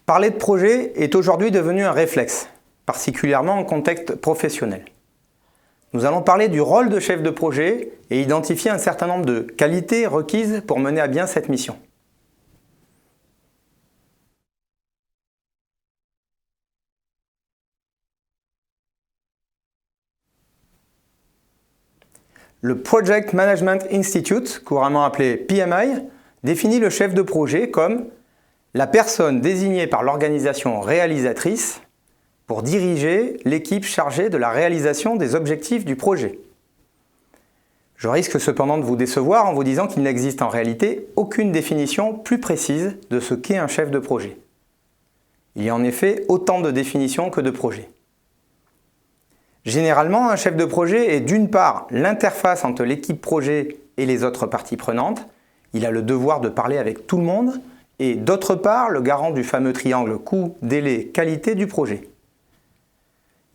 Parler de projet est aujourd'hui devenu un réflexe, particulièrement en contexte professionnel. Nous allons parler du rôle de chef de projet et identifier un certain nombre de qualités requises pour mener à bien cette mission. Le Project Management Institute, couramment appelé PMI, définit le chef de projet comme la personne désignée par l'organisation réalisatrice pour diriger l'équipe chargée de la réalisation des objectifs du projet. Je risque cependant de vous décevoir en vous disant qu'il n'existe en réalité aucune définition plus précise de ce qu'est un chef de projet. Il y a en effet autant de définitions que de projets. Généralement, un chef de projet est d'une part l'interface entre l'équipe projet et les autres parties prenantes. Il a le devoir de parler avec tout le monde et d'autre part le garant du fameux triangle coût, délai, qualité du projet.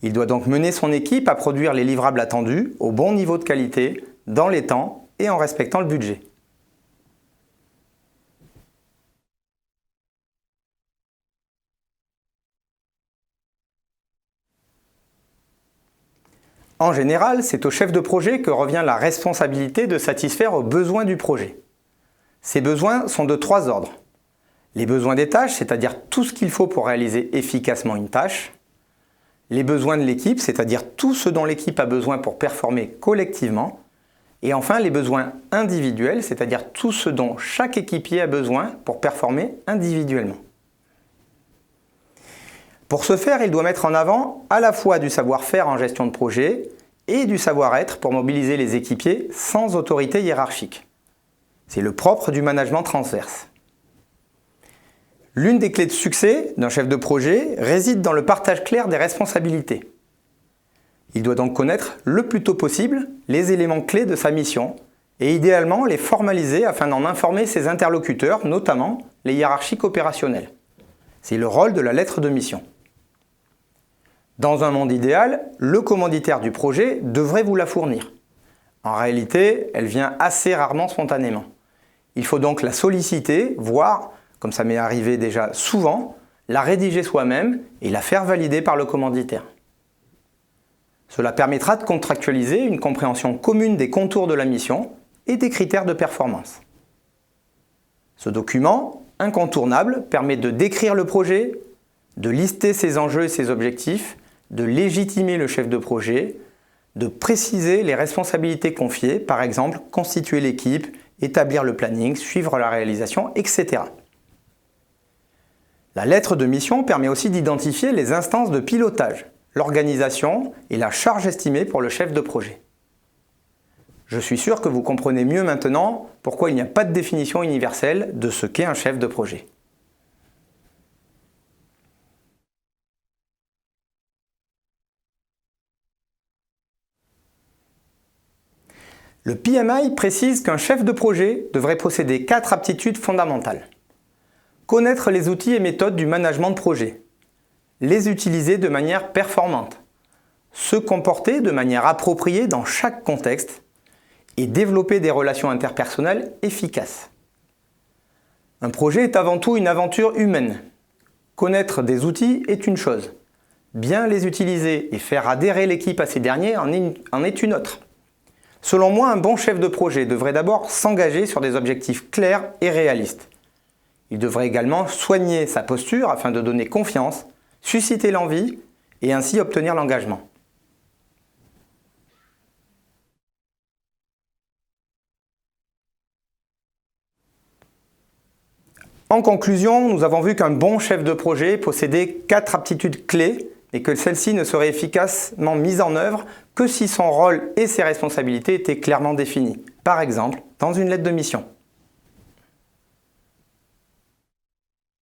Il doit donc mener son équipe à produire les livrables attendus au bon niveau de qualité, dans les temps et en respectant le budget. En général, c'est au chef de projet que revient la responsabilité de satisfaire aux besoins du projet. Ces besoins sont de trois ordres. Les besoins des tâches, c'est-à-dire tout ce qu'il faut pour réaliser efficacement une tâche. Les besoins de l'équipe, c'est-à-dire tout ce dont l'équipe a besoin pour performer collectivement. Et enfin, les besoins individuels, c'est-à-dire tout ce dont chaque équipier a besoin pour performer individuellement. Pour ce faire, il doit mettre en avant à la fois du savoir-faire en gestion de projet et du savoir-être pour mobiliser les équipiers sans autorité hiérarchique. C'est le propre du management transverse. L'une des clés de succès d'un chef de projet réside dans le partage clair des responsabilités. Il doit donc connaître le plus tôt possible les éléments clés de sa mission et idéalement les formaliser afin d'en informer ses interlocuteurs, notamment les hiérarchiques opérationnelles. C'est le rôle de la lettre de mission. Dans un monde idéal, le commanditaire du projet devrait vous la fournir. En réalité, elle vient assez rarement spontanément. Il faut donc la solliciter, voire, comme ça m'est arrivé déjà souvent, la rédiger soi-même et la faire valider par le commanditaire. Cela permettra de contractualiser une compréhension commune des contours de la mission et des critères de performance. Ce document, incontournable, permet de décrire le projet, de lister ses enjeux et ses objectifs, de légitimer le chef de projet, de préciser les responsabilités confiées, par exemple constituer l'équipe, établir le planning, suivre la réalisation, etc. La lettre de mission permet aussi d'identifier les instances de pilotage, l'organisation et la charge estimée pour le chef de projet. Je suis sûr que vous comprenez mieux maintenant pourquoi il n'y a pas de définition universelle de ce qu'est un chef de projet. Le PMI précise qu'un chef de projet devrait posséder 4 aptitudes fondamentales. Connaître les outils et méthodes du management de projet. Les utiliser de manière performante. Se comporter de manière appropriée dans chaque contexte. Et développer des relations interpersonnelles efficaces. Un projet est avant tout une aventure humaine. Connaître des outils est une chose. Bien les utiliser et faire adhérer l'équipe à ces derniers en est une autre. Selon moi, un bon chef de projet devrait d'abord s'engager sur des objectifs clairs et réalistes. Il devrait également soigner sa posture afin de donner confiance, susciter l'envie et ainsi obtenir l'engagement. En conclusion, nous avons vu qu'un bon chef de projet possédait 4 aptitudes clés et que celles-ci ne seraient efficacement mises en œuvre que si son rôle et ses responsabilités étaient clairement définis, par exemple dans une lettre de mission.